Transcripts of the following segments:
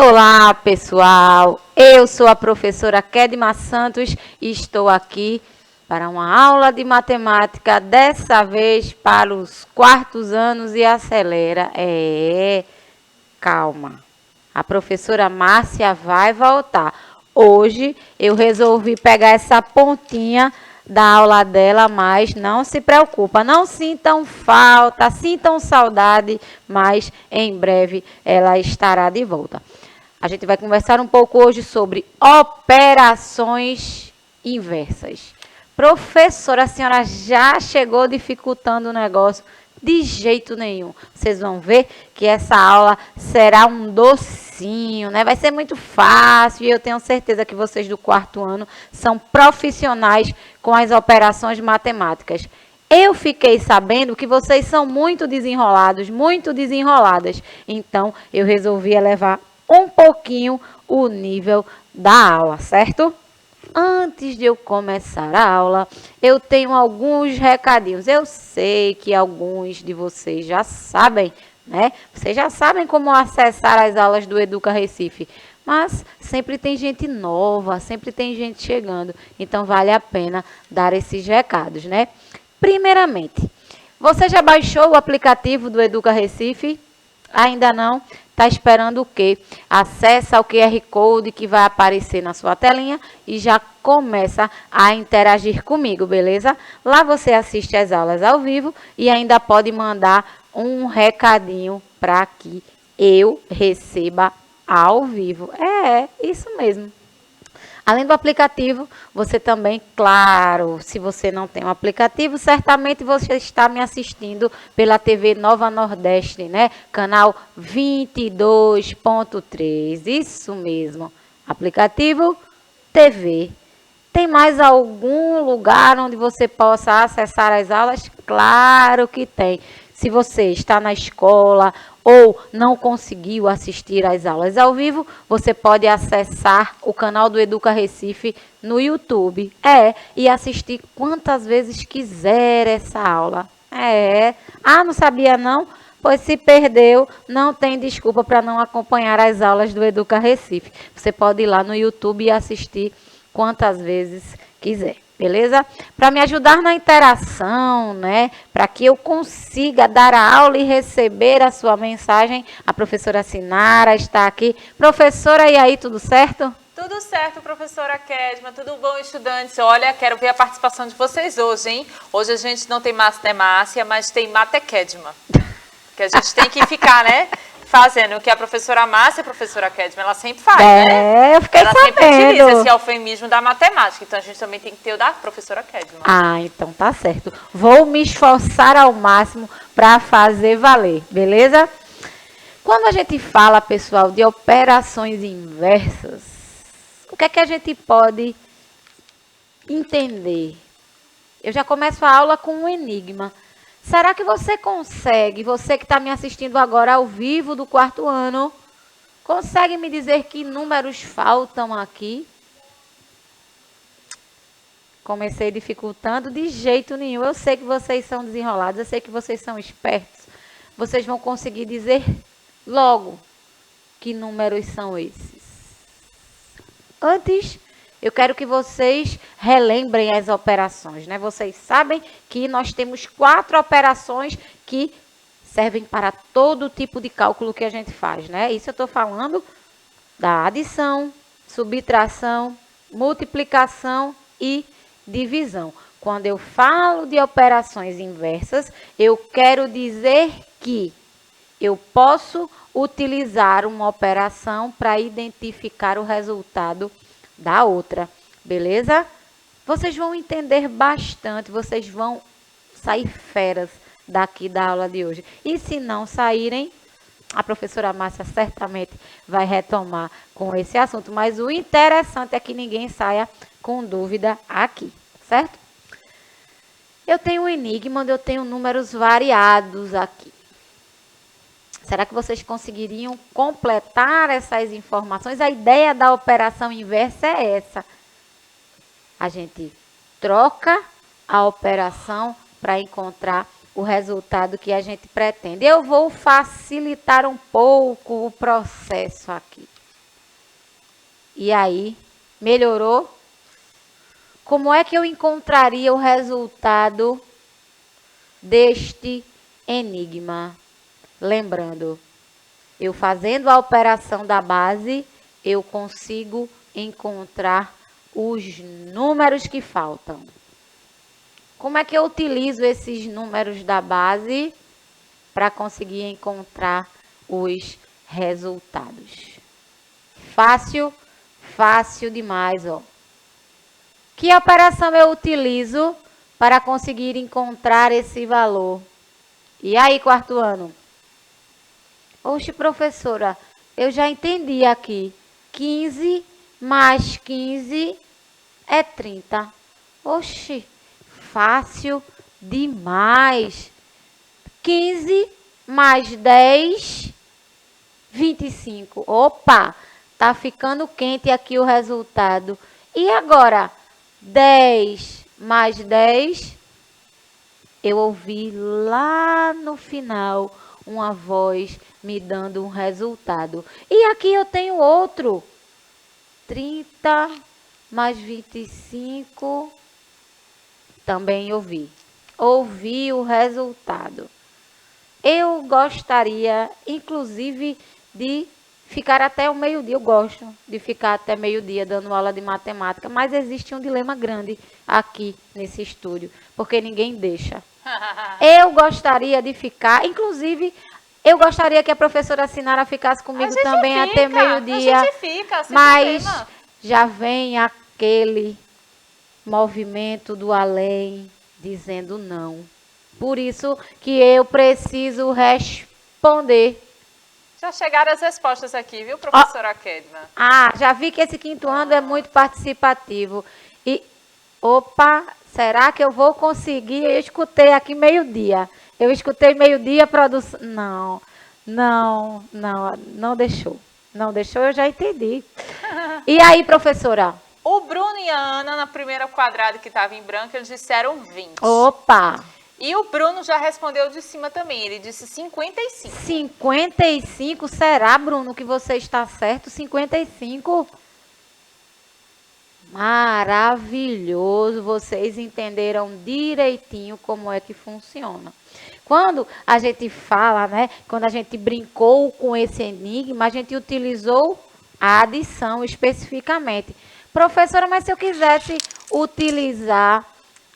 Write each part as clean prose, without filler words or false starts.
Olá, pessoal! Eu sou a professora Kedma Santos e estou aqui para uma aula de matemática, dessa vez para os quartos anos e acelera. Calma. A professora Márcia vai voltar. Hoje eu resolvi pegar essa pontinha da aula dela, mas não se preocupa, não sintam falta, sintam saudade, mas em breve ela estará de volta. A gente vai conversar um pouco hoje sobre operações inversas. Professora, a senhora já chegou dificultando o negócio? De jeito nenhum. Vocês vão ver que essa aula será um docinho, né? Vai ser muito fácil e eu tenho certeza que vocês do quarto ano são profissionais com as operações matemáticas. Eu fiquei sabendo que vocês são muito desenrolados, muito desenroladas. Então, eu resolvi elevar um pouquinho o nível da aula, certo? Antes de eu começar a aula, eu tenho alguns recadinhos. Eu sei que alguns de vocês já sabem, né? Vocês já sabem como acessar as aulas do Educa Recife. Mas sempre tem gente nova, sempre tem gente chegando. Então, vale a pena dar esses recados, né? Primeiramente, você já baixou o aplicativo do Educa Recife? Ainda não? Está esperando o quê? Acessa o QR Code que vai aparecer na sua telinha e já começa a interagir comigo, beleza? Lá você assiste as aulas ao vivo e ainda pode mandar um recadinho para que eu receba ao vivo. Isso mesmo. Além do aplicativo, você também, claro, se você não tem um aplicativo, certamente você está me assistindo pela TV Nova Nordeste, né? Canal 22.3, isso mesmo. Aplicativo, TV. Tem mais algum lugar onde você possa acessar as aulas? Claro que tem. Se você está na escola ou não conseguiu assistir às aulas ao vivo, você pode acessar o canal do Educa Recife no YouTube. E assistir quantas vezes quiser essa aula. Não sabia não? Pois se perdeu, não tem desculpa para não acompanhar as aulas do Educa Recife. Você pode ir lá no YouTube e assistir quantas vezes quiser. Beleza? Para me ajudar na interação, né? Para que eu consiga dar a aula e receber a sua mensagem, a professora Sinara está aqui. Professora, e aí, tudo certo? Tudo certo, professora Kedma. Tudo bom, estudantes? Olha, quero ver a participação de vocês hoje, hein? Hoje a gente não tem Márcia, mas tem Mate Kedma. Que a gente tem que ficar, né? Fazendo o que a professora Márcia e a professora Kedma, ela sempre faz, né? Eu fiquei sabendo. Ela sempre utiliza esse eufemismo da matemática, então a gente também tem que ter o da professora Kedma. Então tá certo. Vou me esforçar ao máximo para fazer valer, beleza? Quando a gente fala, pessoal, de operações inversas, o que é que a gente pode entender? Eu já começo a aula com um enigma. Será que você consegue, você que está me assistindo agora ao vivo do quarto ano, consegue me dizer que números faltam aqui? Comecei dificultando de jeito nenhum. Eu sei que vocês são desenrolados, eu sei que vocês são espertos. Vocês vão conseguir dizer logo que números são esses. Antes, eu quero que vocês relembrem as operações, né? Vocês sabem que nós temos 4 operações que servem para todo tipo de cálculo que a gente faz, né? Isso eu estou falando da adição, subtração, multiplicação e divisão. Quando eu falo de operações inversas, eu quero dizer que eu posso utilizar uma operação para identificar o resultado da outra, beleza? Vocês vão entender bastante, vocês vão sair feras daqui da aula de hoje. E se não saírem, a professora Márcia certamente vai retomar com esse assunto. Mas o interessante é que ninguém saia com dúvida aqui, certo? Eu tenho um enigma onde eu tenho números variados aqui. Será que vocês conseguiriam completar essas informações? A ideia da operação inversa é essa. A gente troca a operação para encontrar o resultado que a gente pretende. Eu vou facilitar um pouco o processo aqui. E aí, melhorou? Como é que eu encontraria o resultado deste enigma? Lembrando, eu fazendo a operação da base, eu consigo encontrar os números que faltam. Como é que eu utilizo esses números da base para conseguir encontrar os resultados? Fácil, fácil demais, ó. Que operação eu utilizo para conseguir encontrar esse valor? E aí, quarto ano? Oxe, professora, eu já entendi aqui. 15 mais 15 é 30. Oxe, fácil demais. 15 mais 10, 25. Opa, tá ficando quente aqui o resultado. E agora? 10 mais 10, eu ouvi lá no final uma voz me dando um resultado. E aqui eu tenho outro. 30 mais 25, também ouvi. Ouvi o resultado. Eu gostaria, inclusive, de ficar até o meio-dia. Eu gosto de ficar até meio-dia dando aula de matemática, mas existe um dilema grande aqui nesse estúdio, porque ninguém deixa. Eu gostaria de ficar, inclusive, eu gostaria que a professora Sinara ficasse comigo também até meio-dia. A gente fica, sem mas problema. Já vem aquele movimento do além dizendo não. Por isso que eu preciso responder. Já chegaram as respostas aqui, viu, professora Kedma? Já vi que esse quinto ano é muito participativo. E, opa, será que eu vou conseguir? Eu escutei aqui meio-dia. Eu escutei meio-dia, produção. Não deixou. Não deixou, eu já entendi. E aí, professora? O Bruno e a Ana, na primeira quadrada que estava em branco, eles disseram 20. Opa! E o Bruno já respondeu de cima também, ele disse 55. 55? Será, Bruno, que você está certo? 55? Maravilhoso, vocês entenderam direitinho como é que funciona. Quando a gente fala, né, quando a gente brincou com esse enigma, a gente utilizou a adição especificamente. Professora, mas se eu quisesse utilizar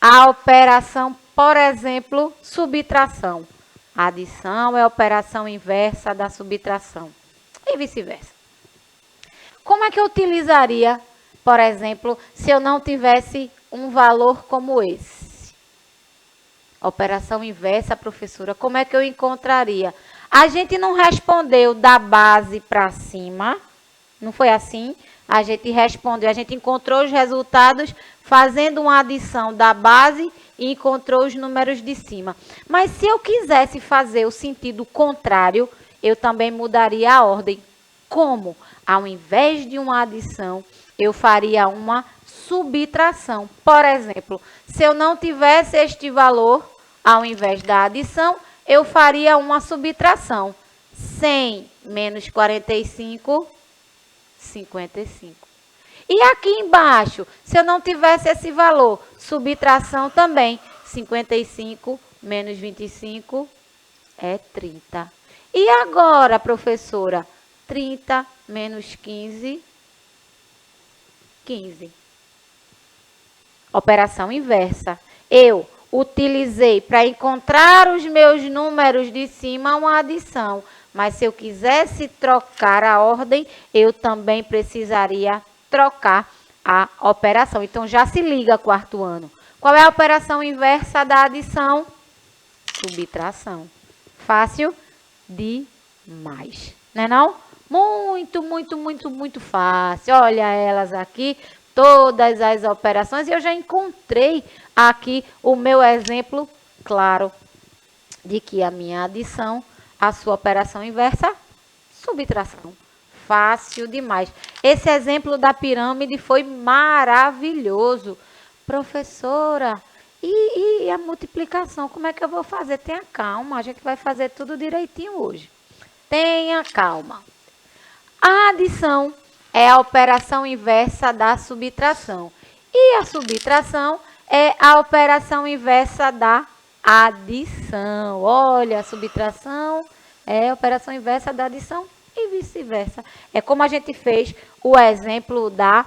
a operação, por exemplo, subtração. A adição é a operação inversa da subtração. E vice-versa. Como é que eu utilizaria, por exemplo, se eu não tivesse um valor como esse? Operação inversa, professora, como é que eu encontraria? A gente não respondeu da base para cima, não foi assim? A gente respondeu, a gente encontrou os resultados fazendo uma adição da base e encontrou os números de cima. Mas se eu quisesse fazer o sentido contrário, eu também mudaria a ordem. Como? Ao invés de uma adição, eu faria uma subtração. Por exemplo, se eu não tivesse este valor, ao invés da adição, eu faria uma subtração. 100 menos 45, 55. E aqui embaixo, se eu não tivesse esse valor, subtração também. 55 menos 25 é 30. E agora, professora? 30 menos 15, 15. Operação inversa. Eu utilizei para encontrar os meus números de cima uma adição. Mas se eu quisesse trocar a ordem, eu também precisaria trocar a operação. Então, já se liga, quarto ano. Qual é a operação inversa da adição? Subtração. Fácil demais. Não é não? Muito fácil. Olha elas aqui, todas as operações. E eu já encontrei aqui o meu exemplo claro de que a minha adição, a sua operação inversa, subtração. Fácil demais. Esse exemplo da pirâmide foi maravilhoso. Professora, e a multiplicação? Como é que eu vou fazer? Tenha calma, a gente vai fazer tudo direitinho hoje. Tenha calma. A adição é a operação inversa da subtração. E a subtração é a operação inversa da adição. Olha, a subtração é a operação inversa da adição e vice-versa. É como a gente fez o exemplo da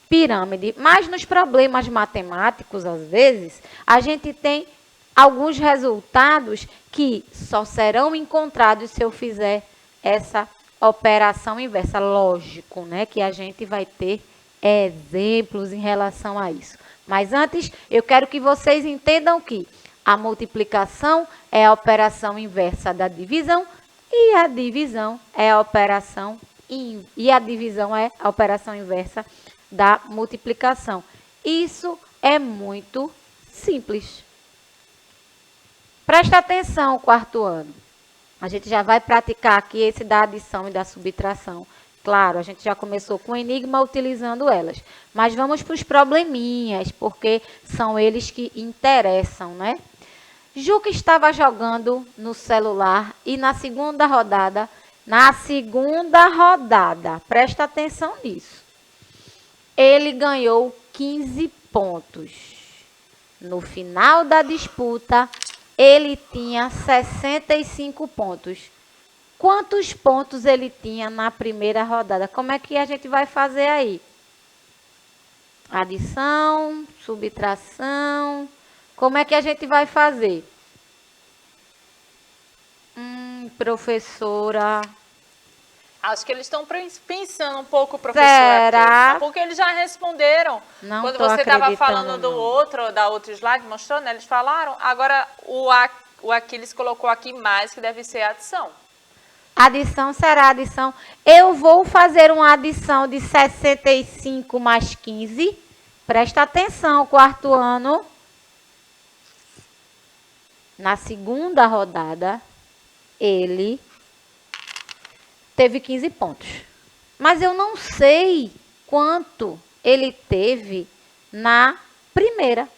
pirâmide. Mas nos problemas matemáticos, às vezes, a gente tem alguns resultados que só serão encontrados se eu fizer essa operação inversa. Lógico, né, que a gente vai ter exemplos em relação a isso. Mas antes, eu quero que vocês entendam que a multiplicação é a operação inversa da divisão e a divisão é a operação inversa da multiplicação. Isso é muito simples. Presta atenção, quarto ano. A gente já vai praticar aqui esse da adição e da subtração. Claro, a gente já começou com o enigma utilizando elas. Mas vamos para os probleminhas, porque são eles que interessam, né? Juca estava jogando no celular e na segunda rodada, presta atenção nisso, ele ganhou 15 pontos. No final da disputa, ele tinha 65 pontos. Quantos pontos ele tinha na primeira rodada? Como é que a gente vai fazer aí? Adição, subtração. Como é que a gente vai fazer? Professora. Acho que eles estão pensando um pouco, professora. Será? Aqui, porque eles já responderam. Não Quando tô você estava acreditando, falando do não. outro, da outro slide, mostrou, né? Eles falaram. Agora, o Aquiles colocou aqui mais, que deve ser adição. Adição será adição. Eu vou fazer uma adição de 65 mais 15. Presta atenção, quarto ano. Na segunda rodada, ele teve 15 pontos. Mas eu não sei quanto ele teve na primeira.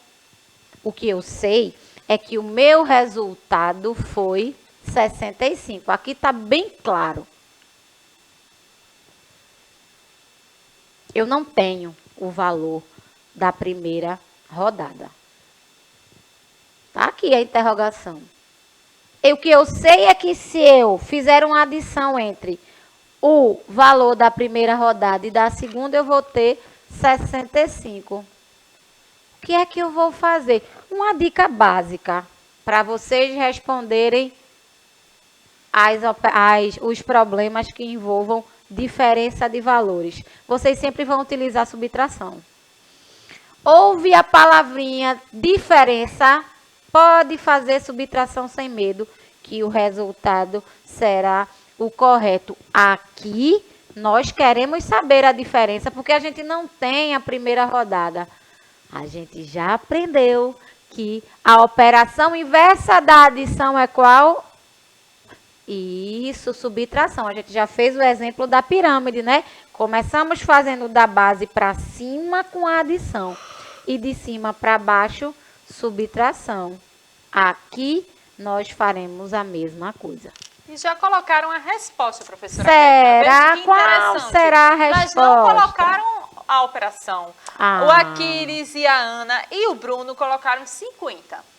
O que eu sei é que o meu resultado foi 65. Aqui está bem claro. Eu não tenho o valor da primeira rodada. Está aqui a interrogação. O que eu sei é que se eu fizer uma adição entre o valor da primeira rodada e da segunda, eu vou ter 65. O que é que eu vou fazer? Uma dica básica para vocês responderem os problemas que envolvam diferença de valores. Vocês sempre vão utilizar subtração. Ouve a palavrinha diferença, pode fazer subtração sem medo, que o resultado será o correto. Aqui, nós queremos saber a diferença, porque a gente não tem a primeira rodada. A gente já aprendeu que a operação inversa da adição é qual? Isso, subtração. A gente já fez o exemplo da pirâmide, né? Começamos fazendo da base para cima com a adição. E de cima para baixo, subtração. Aqui, nós faremos a mesma coisa. E já colocaram a resposta, professora. Será? Qual será a resposta? Mas não colocaram a operação. O Aquiles e a Ana e o Bruno colocaram 50.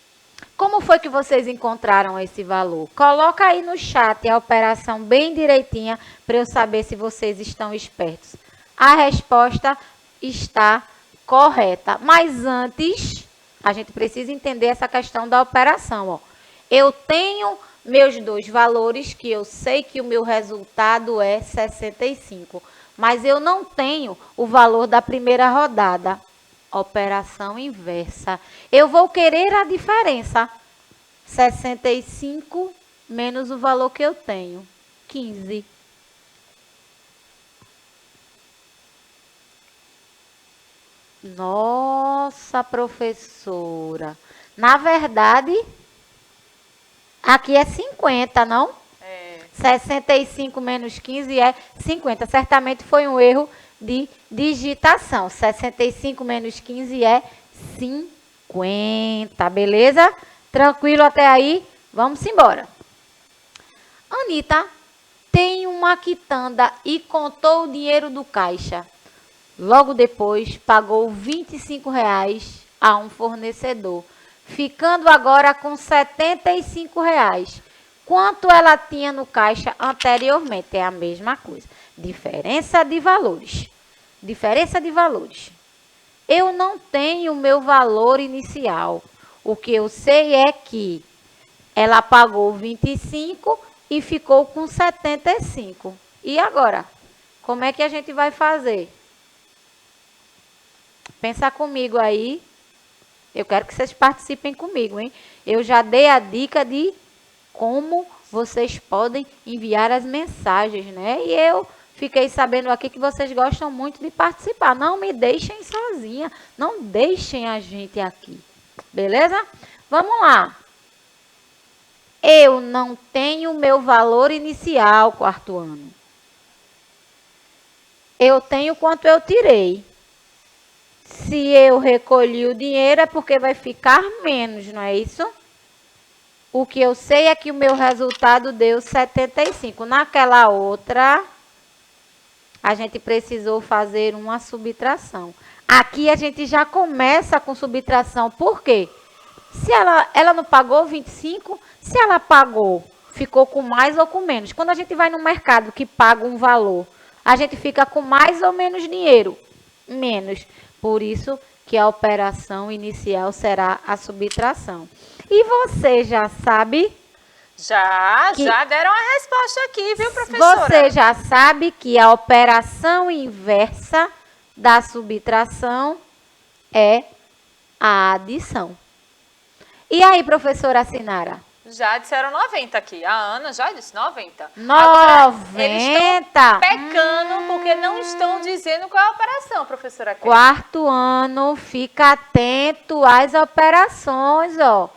Como foi que vocês encontraram esse valor? Coloca aí no chat a operação bem direitinha para eu saber se vocês estão espertos. A resposta está correta. Mas antes, a gente precisa entender essa questão da operação. Ó. Eu tenho meus dois valores, que eu sei que o meu resultado é 65. Mas eu não tenho o valor da primeira rodada. Operação inversa. Eu vou querer a diferença. 65 menos o valor que eu tenho. 15. Nossa, professora. Na verdade, aqui é 50, não? É. 65 menos 15 é 50. Certamente foi um erro de digitação. 65 menos 15 é 50, beleza? Tranquilo até aí? Vamos embora. Anitta tem um uma quitanda e contou o dinheiro do caixa. Logo depois, pagou R$ 25 a um fornecedor, ficando agora com R$ 75. Quanto ela tinha no caixa anteriormente? É a mesma coisa. Diferença de valores. Diferença de valores. Eu não tenho o meu valor inicial. O que eu sei é que ela pagou 25 e ficou com 75. E agora? Como é que a gente vai fazer? Pensa comigo aí. Eu quero que vocês participem comigo, hein? Eu já dei a dica de como vocês podem enviar as mensagens, né? E eu fiquei sabendo aqui que vocês gostam muito de participar. Não me deixem sozinha. Não deixem a gente aqui. Beleza? Vamos lá. Eu não tenho meu valor inicial, quarto ano. Eu tenho quanto eu tirei. Se eu recolhi o dinheiro é porque vai ficar menos, não é isso? O que eu sei é que o meu resultado deu 75. Naquela outra, a gente precisou fazer uma subtração. Aqui a gente já começa com subtração. Por quê? Se ela não pagou 25, se ela pagou, ficou com mais ou com menos. Quando a gente vai no mercado que paga um valor, a gente fica com mais ou menos dinheiro? Menos. Por isso que a operação inicial será a subtração. E você já sabe? Já deram a resposta aqui, viu, professora? Você já sabe que a operação inversa da subtração é a adição. E aí, professora Sinara? Já disseram 90 aqui. A Ana já disse 90. 90? Agora, eles estão pecando porque não estão dizendo qual é a operação, professora Kézia. Quarto ano, fica atento às operações, ó.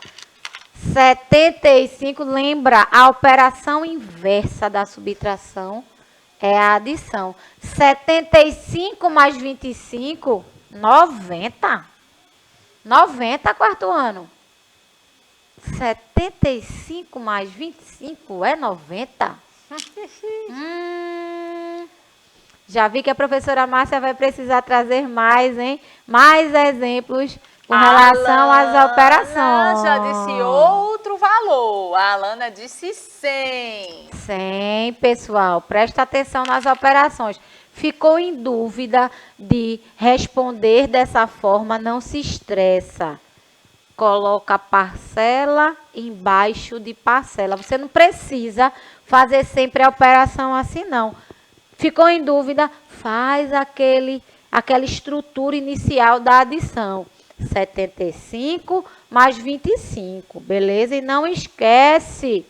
75, lembra, a operação inversa da subtração é a adição. 75 mais 25, 90. 90, quarto ano. 75 mais 25 é 90? Já vi que a professora Márcia vai precisar trazer mais, hein? Mais exemplos com relação às operações. Já disse outro valor. A Alana disse 100. 100, pessoal. Presta atenção nas operações. Ficou em dúvida de responder dessa forma, não se estressa. Coloca parcela embaixo de parcela. Você não precisa fazer sempre a operação assim, não. Ficou em dúvida? Faz aquela estrutura inicial da adição. 75 mais 25, beleza? E não esquece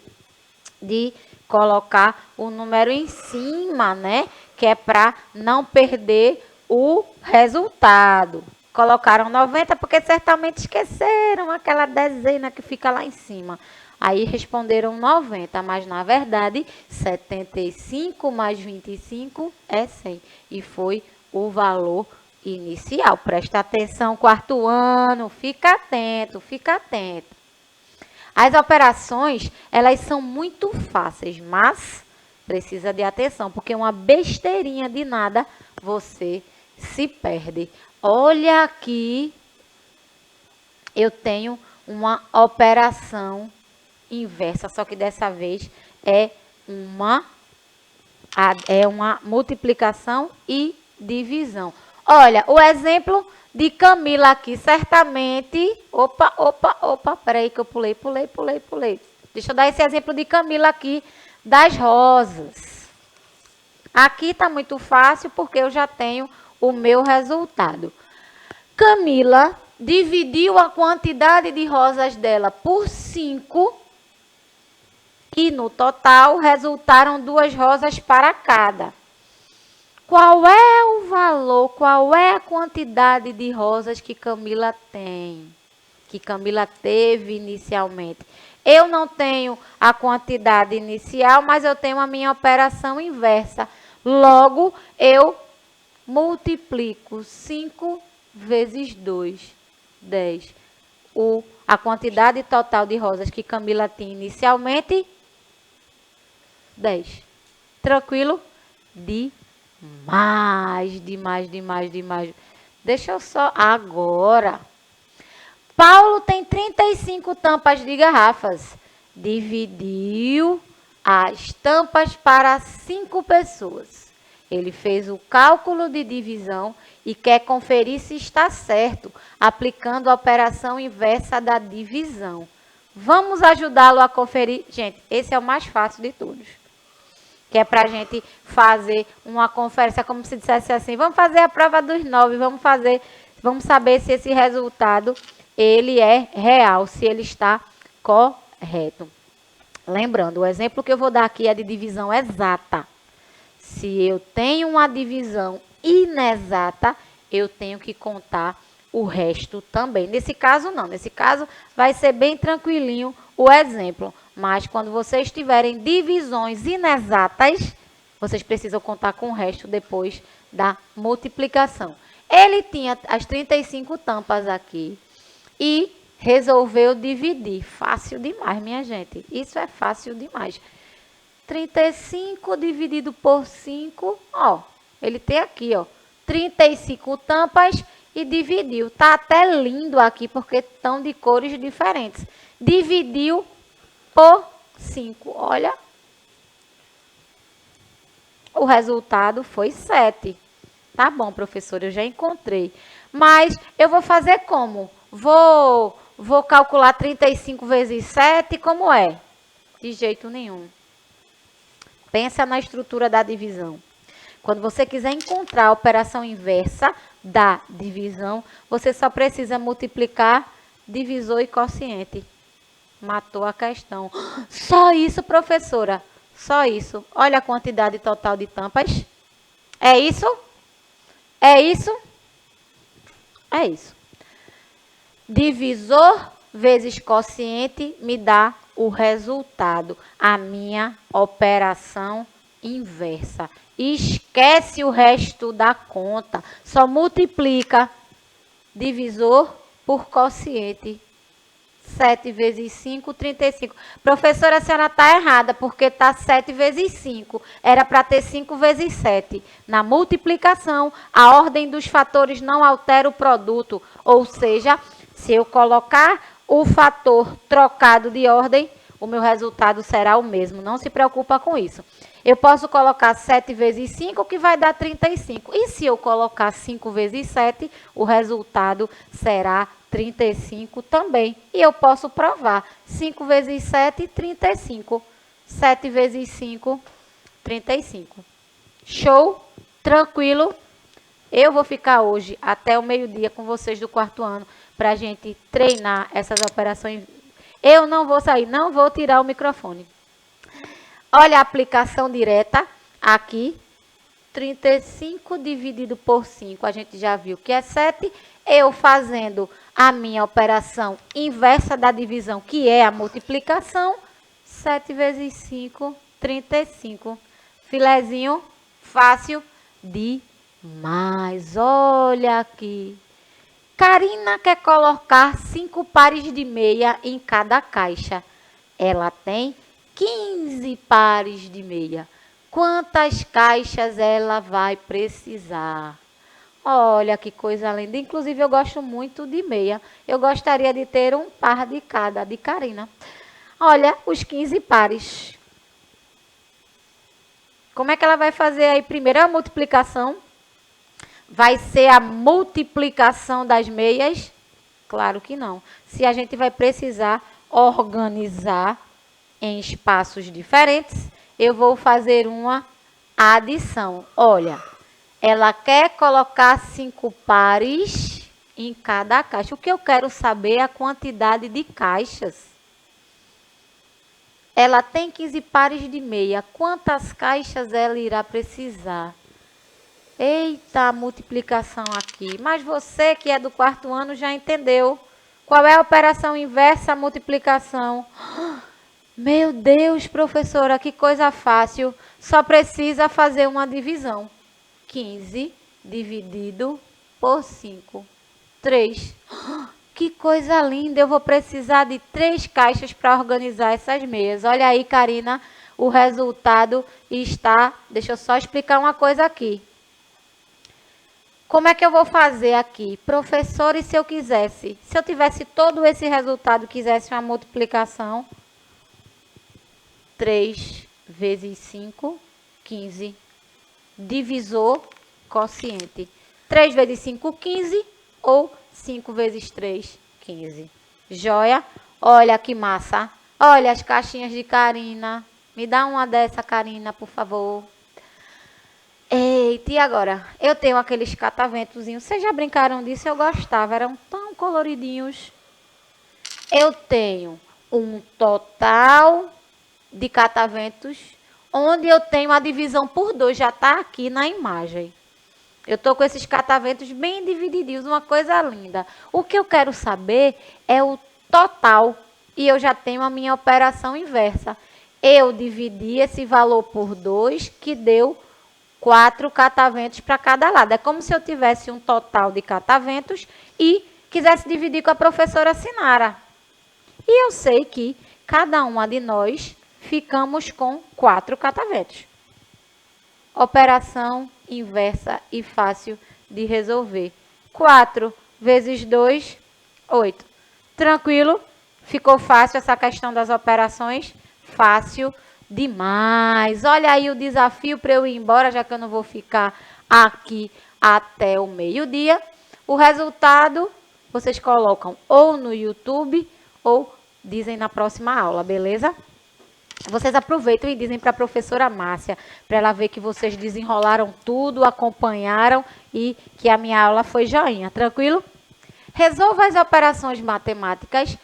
de colocar o número em cima, né? Que é para não perder o resultado. Colocaram 90 porque certamente esqueceram aquela dezena que fica lá em cima. Aí responderam 90, mas na verdade 75 mais 25 é 100. E foi o valor inicial. Presta atenção, quarto ano, fica atento, fica atento. As operações, elas são muito fáceis, mas precisa de atenção, porque uma besteirinha de nada você se perde. Olha aqui, eu tenho uma operação inversa, só que dessa vez é uma multiplicação e divisão. Olha, o exemplo de Camila aqui, certamente... Opa, peraí que eu pulei. Deixa eu dar esse exemplo de Camila aqui, das rosas. Aqui está muito fácil, porque eu já tenho o meu resultado. Camila dividiu a quantidade de rosas dela por 5 e no total resultaram 2 rosas para cada. Qual é o valor, qual é a quantidade de rosas que Camila tem? Que Camila teve inicialmente? Eu não tenho a quantidade inicial, mas eu tenho a minha operação inversa. Logo, eu multiplico 5 vezes 2, 10. A quantidade total de rosas que Camila tinha inicialmente, 10. Tranquilo? Demais, demais, demais, demais. Deixa eu só... Agora. Paulo tem 35 tampas de garrafas. Dividiu as tampas para 5 pessoas. Ele fez o cálculo de divisão e quer conferir se está certo, aplicando a operação inversa da divisão. Vamos ajudá-lo a conferir. Gente, esse é o mais fácil de todos. Que é para a gente fazer uma conferência, como se dissesse assim, vamos fazer a prova dos 9, vamos saber se esse resultado, ele é real, se ele está correto. Lembrando, o exemplo que eu vou dar aqui é de divisão exata. Se eu tenho uma divisão inexata, eu tenho que contar o resto também. Nesse caso, não. Nesse caso, vai ser bem tranquilinho o exemplo. Mas quando vocês tiverem divisões inexatas, vocês precisam contar com o resto depois da multiplicação. Ele tinha as 35 tampas aqui e resolveu dividir. Fácil demais, minha gente. Isso é fácil demais. 35 dividido por 5, ó. Ele tem aqui, ó, 35 tampas e dividiu. Tá até lindo aqui porque estão de cores diferentes. Dividiu por 5. Olha. O resultado foi 7. Tá bom, professora, eu já encontrei. Mas eu vou fazer como? Vou calcular 35 vezes 7, como é? De jeito nenhum. Pensa na estrutura da divisão. Quando você quiser encontrar a operação inversa da divisão, você só precisa multiplicar divisor e quociente. Matou a questão. Só isso, professora? Só isso. Olha a quantidade total de tampas. É isso? É isso? É isso. Divisor vezes quociente me dá o resultado. A minha operação inversa. Esquece o resto da conta. Só multiplica divisor por quociente. 7 vezes 5, 35. Professora, a senhora está errada, porque está 7 vezes 5. Era para ter 5 vezes 7. Na multiplicação, a ordem dos fatores não altera o produto. Ou seja, se eu colocar o fator trocado de ordem, o meu resultado será o mesmo. Não se preocupa com isso. Eu posso colocar 7 vezes 5, que vai dar 35. E se eu colocar 5 vezes 7, o resultado será 35 também. E eu posso provar. 5 vezes 7, 35. 7 vezes 5, 35. Show? Tranquilo? Eu vou ficar hoje até o meio-dia com vocês do 4º ano para a gente treinar essas operações. Eu não vou sair, não vou tirar o microfone. Olha a aplicação direta aqui. 35 dividido por 5, a gente já viu que é 7. Eu fazendo a minha operação inversa da divisão, que é a multiplicação. 7 vezes 5, 35. Filezinho fácil demais. Olha aqui. Karina quer colocar 5 pares de meia em cada caixa. Ela tem 15 pares de meia. Quantas caixas ela vai precisar? Olha que coisa linda. Inclusive, eu gosto muito de meia. Eu gostaria de ter um par de cada, de Karina. Olha, os 15 pares. Como é que ela vai fazer aí? Primeiro a multiplicação. Vai ser a multiplicação das meias? Claro que não. Se a gente vai precisar organizar em espaços diferentes, eu vou fazer uma adição. Olha, ela quer colocar 5 pares em cada caixa. O que eu quero saber é a quantidade de caixas. Ela tem 15 pares de meia. Quantas caixas ela irá precisar? Eita, multiplicação aqui. Mas você que é do 4º ano já entendeu. Qual é a operação inversa à multiplicação? Meu Deus, professora, que coisa fácil. Só precisa fazer uma divisão. 15 dividido por 5. 3. Que coisa linda. Eu vou precisar de 3 caixas para organizar essas meias. Olha aí, Karina, o resultado está... Deixa eu só explicar uma coisa aqui. Como é que eu vou fazer aqui? Professor, e se eu quisesse? Se eu tivesse todo esse resultado, quisesse uma multiplicação, 3 vezes 5, 15. Divisor, quociente. 3 vezes 5, 15. Ou 5 vezes 3, 15. Joia? Olha que massa. Olha as caixinhas de Karina. Me dá uma dessa, Karina, por favor. Eita, e agora? Eu tenho aqueles cataventozinhos. Vocês já brincaram disso? Eu gostava. Eram tão coloridinhos. Eu tenho um total de cataventos, onde eu tenho a divisão por 2. Já está aqui na imagem. Eu estou com esses cataventos bem divididinhos. Uma coisa linda. O que eu quero saber é o total. E eu já tenho a minha operação inversa. Eu dividi esse valor por 2, que deu 4 cataventos para cada lado. É como se eu tivesse um total de cataventos e quisesse dividir com a professora Sinara. E eu sei que cada uma de nós ficamos com 4 cataventos. Operação inversa e fácil de resolver. 4 vezes 2, 8. Tranquilo? Ficou fácil essa questão das operações? Fácil demais. Olha aí o desafio para eu ir embora, já que eu não vou ficar aqui até o meio-dia. O resultado vocês colocam ou no YouTube ou dizem na próxima aula, beleza? Vocês aproveitam e dizem para a professora Márcia, para ela ver que vocês desenrolaram tudo, acompanharam e que a minha aula foi joinha, tranquilo? Resolva as operações matemáticas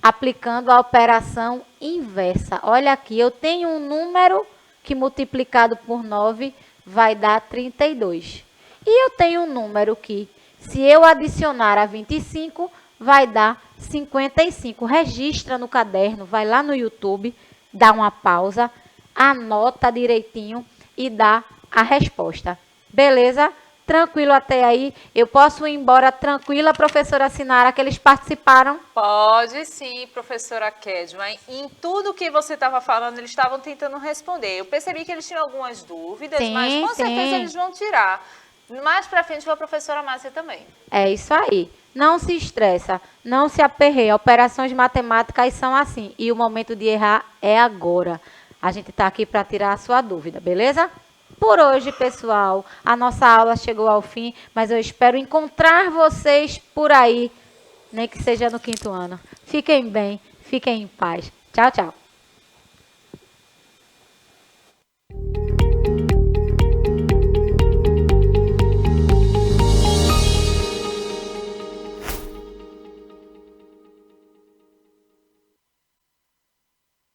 aplicando a operação inversa. Olha aqui, eu tenho um número que multiplicado por 9 vai dar 32. E eu tenho um número que, se eu adicionar a 25, vai dar 55. Registra no caderno, vai lá no YouTube, dá uma pausa, anota direitinho e dá a resposta. Beleza? Tranquilo até aí? Eu posso ir embora tranquila, professora Sinara, que eles participaram? Pode sim, professora Kedma. Em tudo que você estava falando, eles estavam tentando responder. Eu percebi que eles tinham algumas dúvidas, Sim, mas com certeza sim. eles vão tirar. Mais pra frente, a professora Márcia também. É isso aí. Não se estressa, não se aperreia. Operações matemáticas são assim. E o momento de errar é agora. A gente está aqui para tirar a sua dúvida, beleza? Por hoje, pessoal, a nossa aula chegou ao fim, mas eu espero encontrar vocês por aí, nem que seja no 5º ano. Fiquem bem, fiquem em paz. Tchau, tchau.